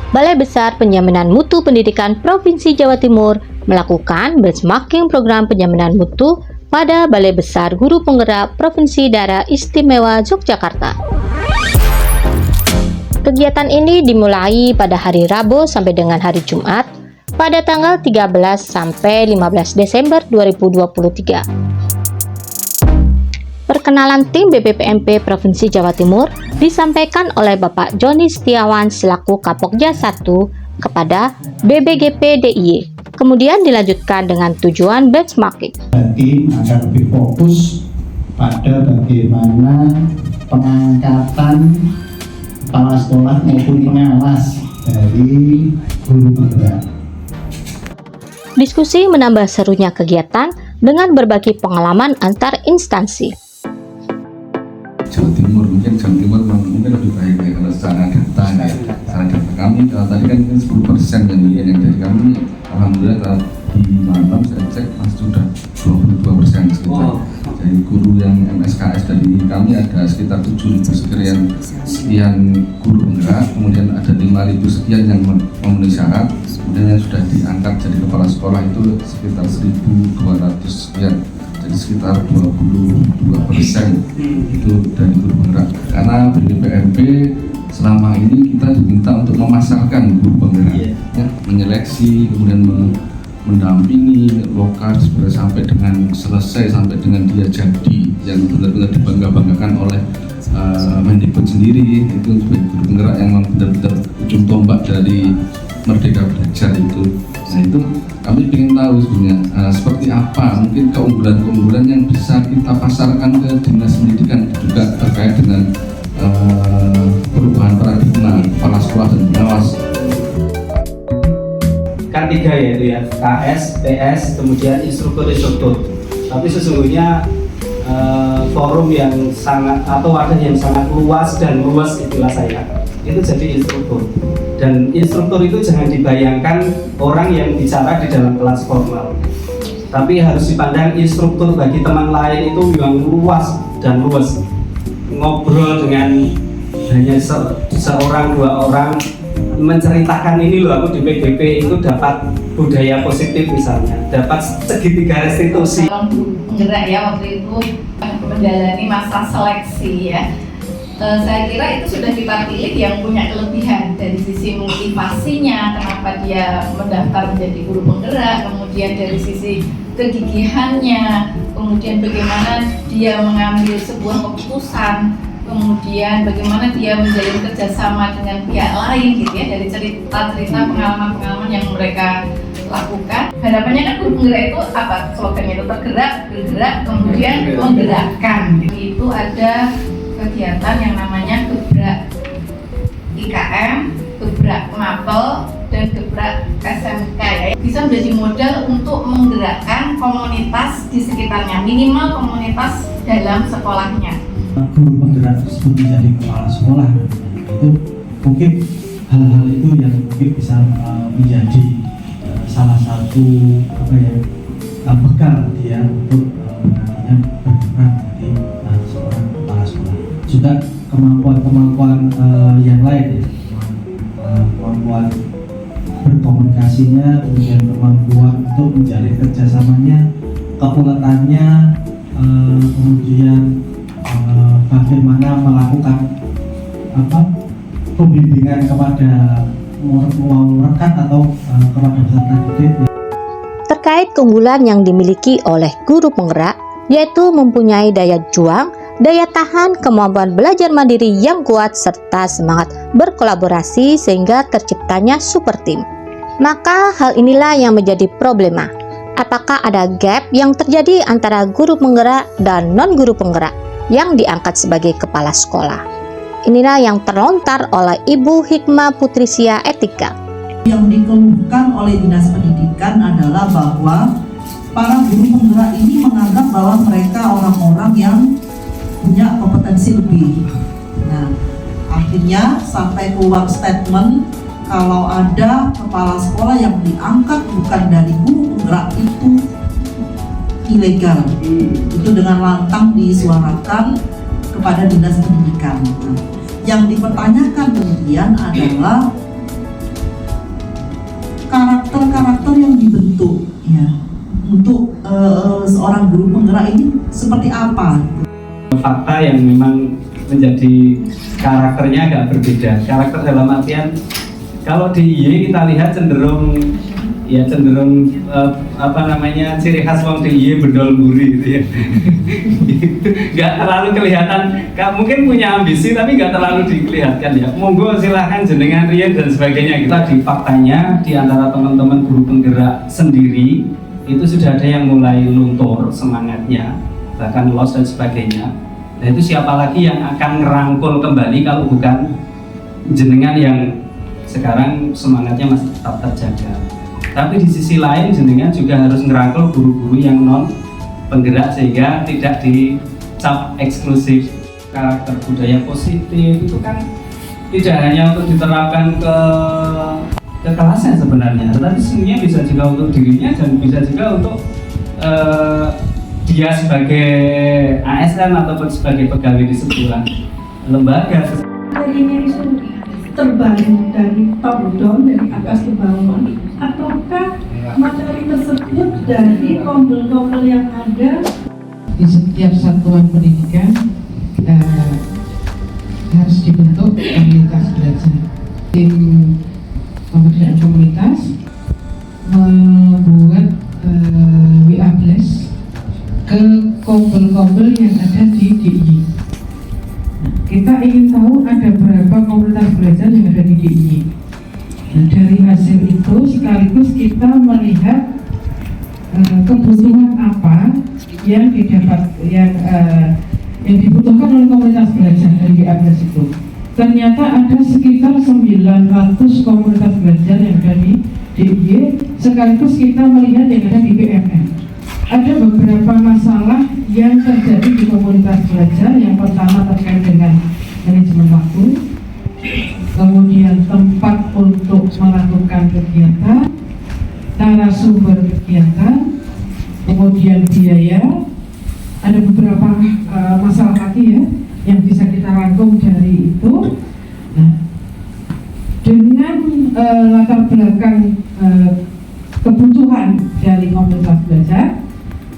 Balai Besar Penjaminan Mutu Pendidikan Provinsi Jawa Timur melakukan benchmarking program penjaminan mutu pada Balai Besar Guru Penggerak Provinsi Daerah Istimewa Yogyakarta. Kegiatan ini dimulai pada hari Rabu sampai dengan hari Jumat pada tanggal 13 sampai 15 Desember 2023. Perkenalan tim BPPMP Provinsi Jawa Timur disampaikan oleh Bapak Joni Setiawan selaku Kapokja 1 kepada BBGP DIY. Kemudian dilanjutkan dengan tujuan benchmarking. Tim agar lebih fokus pada bagaimana pengangkatan kepala sekolah maupun pengawas dari guru penggerak. Diskusi menambah serunya kegiatan dengan berbagi pengalaman antar instansi. Jawa Timur mungkin lebih baik ya kalau secara data ya. Secara data kami tadi kan 10% yang dari kami alhamdulillah di malam saya cek masih sudah 22% sekitar. Dari guru yang MSKS dari kami ada sekitar 7.000 sekian guru penggerak, kemudian ada 5.000 sekian yang memenuhi syarat, kemudian yang sudah diangkat jadi kepala sekolah itu sekitar 1.200 sekian, jadi sekitar 22% itu dari guru penggerak. Karena BPPMP selama ini kita diminta untuk memasarkan guru penggerak, ya, menyeleksi, kemudian mendampingi lokal sampai dengan selesai, sampai dengan dia jadi yang benar-benar dibangga-banggakan oleh Mendikbud sendiri. Itu sebagai guru penggerak yang benar-benar ujung tombak dari Merdeka Belajar itu. Nah itu kami ingin tahu sebenarnya seperti apa mungkin keunggulan-keunggulan yang bisa kita pasarkan ke dinas pendidikan, juga terkait dengan perubahan paradigma kepala sekolah dan pengawas. Kan 3 yaitu ya, KS, PS, kemudian instruktur. Tapi sesungguhnya forum yang sangat atau wadah yang sangat luas dan luas istilah saya itu jadi instruktur. Dan instruktur itu jangan dibayangkan orang yang bicara di dalam kelas formal, tapi harus dipandang instruktur bagi teman lain itu yang luas dan luas. Ngobrol dengan hanya seorang dua orang menceritakan ini loh, aku di PGP itu dapat budaya positif misalnya, dapat segitiga restitusi. Penggerak ya waktu itu menjalani masa seleksi ya. Saya kira itu sudah kita pilih yang punya kelebihan dari sisi motivasinya, kenapa dia mendaftar menjadi guru penggerak, kemudian dari sisi kegigihannya, kemudian bagaimana dia mengambil sebuah keputusan, kemudian bagaimana dia menjalin kerjasama dengan pihak lain gitu ya, dari cerita-cerita pengalaman-pengalaman yang mereka lakukan. Harapannya kan guru penggerak itu apa? Slogannya itu bergerak, kemudian menggerakkan. Itu ada kegiatan yang namanya gebrak IKM, gebrak Mapel, dan gebrak SMK ya. Bisa menjadi modal untuk menggerakkan komunitas di sekitarnya, minimal komunitas dalam sekolahnya. Guru penggerak tersebut menjadi kepala sekolah, itu mungkin hal-hal itu yang mungkin bisa menjadi salah satu bekal dia untuk nantinya berperan menjadi seorang kepala sekolah. Juga kemampuan yang lain ya, kemampuan berkomunikasinya, kemudian kemampuan untuk menjalin kerjasamanya, keuletannya, kemudian bagaimana melakukan pembimbingan kepada rekan atau kepada peserta didik. Terkait keunggulan yang dimiliki oleh guru penggerak, yaitu mempunyai daya juang, daya tahan, kemampuan belajar mandiri yang kuat, serta semangat berkolaborasi sehingga terciptanya super team. Maka hal inilah yang menjadi problema. Apakah ada gap yang terjadi antara guru penggerak dan non-guru penggerak yang diangkat sebagai kepala sekolah? Inilah yang terlontar oleh Ibu Hikmah Putrisya Etika. Yang dikeluhkan oleh Dinas Pendidikan adalah bahwa para guru penggerak ini menganggap bahwa mereka orang-orang yang punya kompetensi lebih. Nah, akhirnya sampai keluar statement kalau ada kepala sekolah yang diangkat bukan dari guru penggerak itu ilegal. Itu dengan lantang disuarakan kepada Dinas Pendidikan. Yang dipertanyakan kemudian adalah karakter yang dibentuk ya untuk seorang guru penggerak ini seperti apa? Fakta yang memang menjadi karakternya agak berbeda. Karakter dalam artian kalau di IY kita lihat cenderung ciri khas wong di IY bedol mburi gitu ya. Nggak terlalu kelihatan, mungkin punya ambisi tapi nggak terlalu dikelihatan ya. Monggo silahkan jenengan riyen dan sebagainya. Kita di faktanya di antara teman-teman guru penggerak sendiri itu sudah ada yang mulai luntur semangatnya, bahkan loss dan sebagainya. Nah itu siapa lagi yang akan ngerangkul kembali kalau bukan jenengan yang sekarang semangatnya masih tetap terjaga. Tapi di sisi lain jenengan juga harus ngerangkul guru-guru yang non penggerak sehingga tidak dicap eksklusif. Karakter budaya positif itu kan tidak hanya untuk diterapkan ke kelasnya sebenarnya, tetapi sebenarnya bisa juga untuk dirinya dan bisa juga untuk dia sebagai ASN ataupun sebagai pegawai di sebuah lembaga. Ini itu terbangun dari top down, dari atas ke bawah, ataukah materi tersebut dari kompel-kompel yang ada di setiap satuan pendidikan harus dibentuk komunitas belajar. Tim pemberdayaan komunitas membuat WA Blast ke kompel-kompel yang ada di DIY. Kita ingin tahu ada berapa komunitas belajar yang ada di DIY. Nah, dari hasil itu sekaligus kita melihat kebutuhan apa yang dibutuhkan oleh komunitas belajar dari WA-Blast itu. Ternyata ada sekitar 900 komunitas belajar yang ada di DIY, sekaligus kita melihat yang ada di PMN. Ada beberapa masalah yang terjadi di komunitas belajar. Yang pertama terkait dengan manajemen waktu, kemudian tempat untuk melakukan kegiatan, narasumber kegiatan, kemudian biaya. Ada beberapa masalah lagi ya yang bisa kita rangkum dari itu. Nah, dengan latar belakang kebutuhan dari komunitas belajar,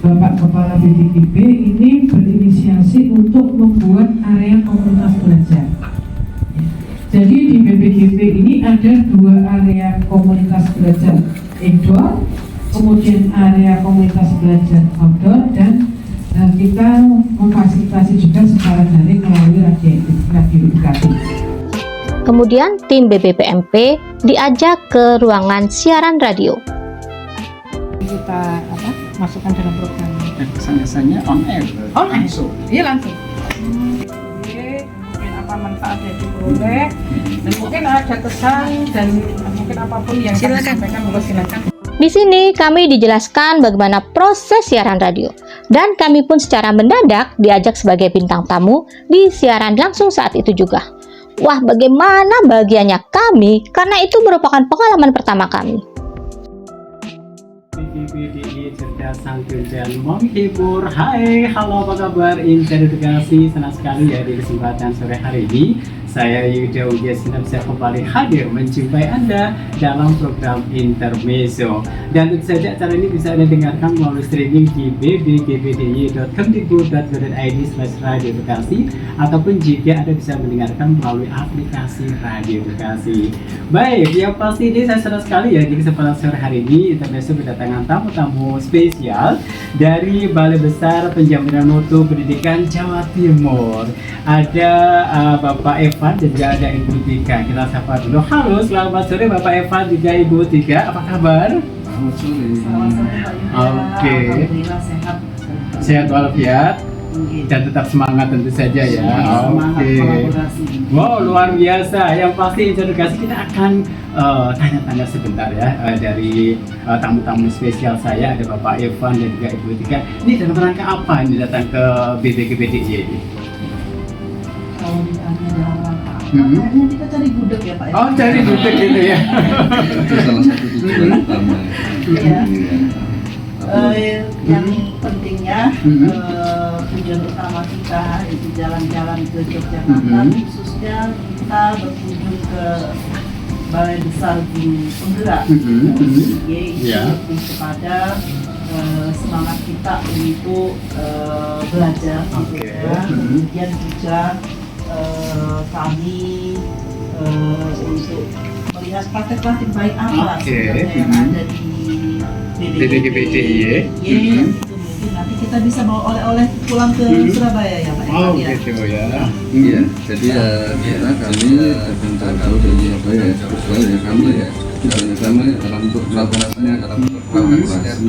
Bapak Kepala BPKB ini berinisiasi untuk membuat area komunitas belajar. Jadi di BPKB ini ada 2 area komunitas belajar indoor, kemudian area komunitas belajar outdoor, dan kita memfasilitasi juga secara daring melalui radio edukatif. Kemudian tim BBPMP diajak ke ruangan siaran radio. Kita masukkan dalam program. Kesan-kesannya on air langsung. Iya langsung. Mungkin apa manfaat yang diperoleh, dan mungkin ada kesan dan mungkin apapun yang kami sampaikan, monggo silakan. Di sini kami dijelaskan bagaimana proses siaran radio, dan kami pun secara mendadak diajak sebagai bintang tamu di siaran langsung saat itu juga. Wah, bagaimana bahagianya kami karena itu merupakan pengalaman pertama kami. BPDI cerdas santun dan menghibur. Hai, halo, apa kabar Insan Edukasi? Senang sekali ya di kesempatan sore hari ini saya Yuda Widyasina bisa kembali hadir menjumpai Anda dalam program Intermezzo. Dan tentu saja acara ini bisa Anda dengarkan melalui streaming di bbgbdi.kemdikbud.go.id/radioedukasi, ataupun jika Anda bisa mendengarkan melalui aplikasi Radio Edukasi. Baik, yang pasti ini saya senang sekali ya di kesempatan sore hari ini Intermezzo berdatangan tamu-tamu spesial dari Balai Besar Penjaminan Mutu Pendidikan Jawa Timur. Ada Bapak Evan dan juga ada Ibu Tika. Kita sapa dulu. Halo, selamat sore Bapak Evan juga Ibu Tika. Apa kabar? Selamat sore. Selamat sore Pak Yuda. Oke. Alhamdulillah sehat. Sehat walafiat dan tetap semangat tentu saja ya. Semangat kolaborasi. Wow, luar biasa. Yang pasti Edukasi kita akan tanya-tanya sebentar ya dari tamu-tamu spesial saya. Ada Bapak Evan dan juga Ibu Tika. Ini dalam rangka apa ini datang ke BPKBDI ini? Kalau ditanya dalam rangka apa, kayaknya kita cari gudeg ya Pak ya. Oh, cari gudeg gitu ya. Itu salah satu tujuan utama. Iya. Yang pentingnya tujuan utama kita itu jalan-jalan ke Yogyakarta, khususnya kita berkunjung ke Balai Besar Guru Penggerak Ya. lebih kepada semangat kita untuk belajar gitu Oke. ya. Kemudian juga kami untuk melihat praktek-praktek baik apa Oke. sebenarnya yang ada di BPGPD, ya. itu mungkin nanti kita bisa bawa oleh-oleh pulang ke Surabaya ya Pak Oh Irfan, ya. gitu ya. Iya, jadi kita kami jauh dari apa ya, ya kami ya bersama dalam bentuk kolaborasinya dalam bentuk kolaborasi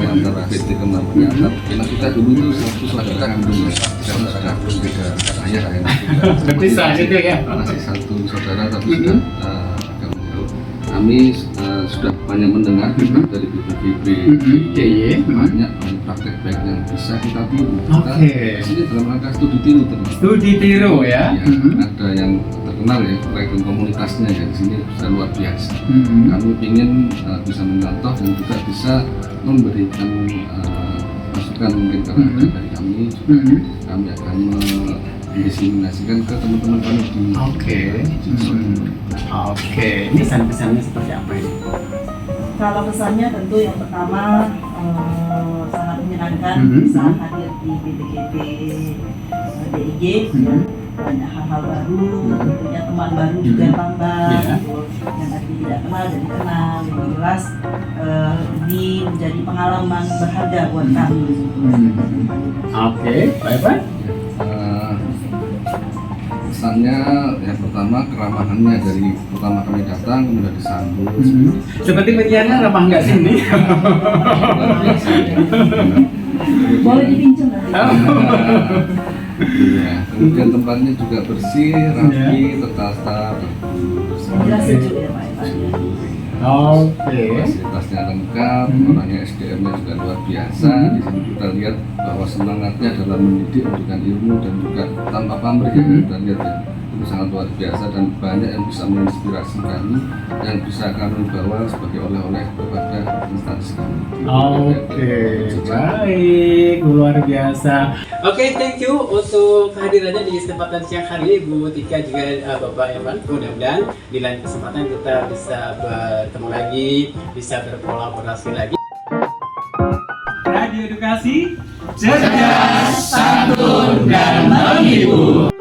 antara PT Kembang Penyadap. Karena kita dulu itu satu saudara kandung ya, saudara beda ayah ya. Berarti saat itu ya. Masih satu saudara tapi sudah agak menjauh. Kami sudah banyak mendengar dari BPGB, banyak praktek baik yang bisa kita tiru. Kita Oke. di sini dalam rangka studi tiru terus. Studi tiru ya. Ya, ada yang terkenal ya proyek komunitasnya ya di sini sudah luar biasa. Kami ingin bisa mencontoh dan juga bisa memberikan masukan mungkin karena ada dari kami juga kami akan mendiseminasikan ke teman-teman kami di Oke. Oke. Ini pesan-pesannya seperti apa ini? Kalau pesannya tentu yang pertama sangat menyenangkan bisa hadir di BPGP DIG ya. Banyak hal-hal baru, tentunya teman baru juga tambah gitu. Yang tadi tidak kenal jadi kenal. Yang jelas ini menjadi pengalaman berharga buat kami. Oke, bye-bye. Pesannya yang pertama keramahannya dari pertama kami datang kemudian disambut Seperti penyiarnya ramah nggak sini? luar biasa. Boleh dipinjam nanti. Iya, kemudian tempatnya juga bersih, rapi, tertata, Jelas sejuk ya Pak Irfan, ya. Oke. fasilitasnya lengkap, orangnya SDM-nya juga luar biasa. Di sini kita lihat bahwa semangatnya dalam mendidik, memberikan ilmu dan juga tanpa pamrih ya, kita lihat ya, itu sangat luar biasa dan banyak yang bisa menginspirasi kami, yang bisa kami bawa sebagai oleh-oleh kepada instansi kami. Oke, baik, luar biasa. Oke, thank you untuk kehadirannya di kesempatan siang hari ini, Bu Tika juga Bapak Irfan. Mudah-mudahan di lain kesempatan kita bisa bertemu lagi, bisa berkolaborasi lagi. Radio Edukasi, cerdas, santun, dan menghibur.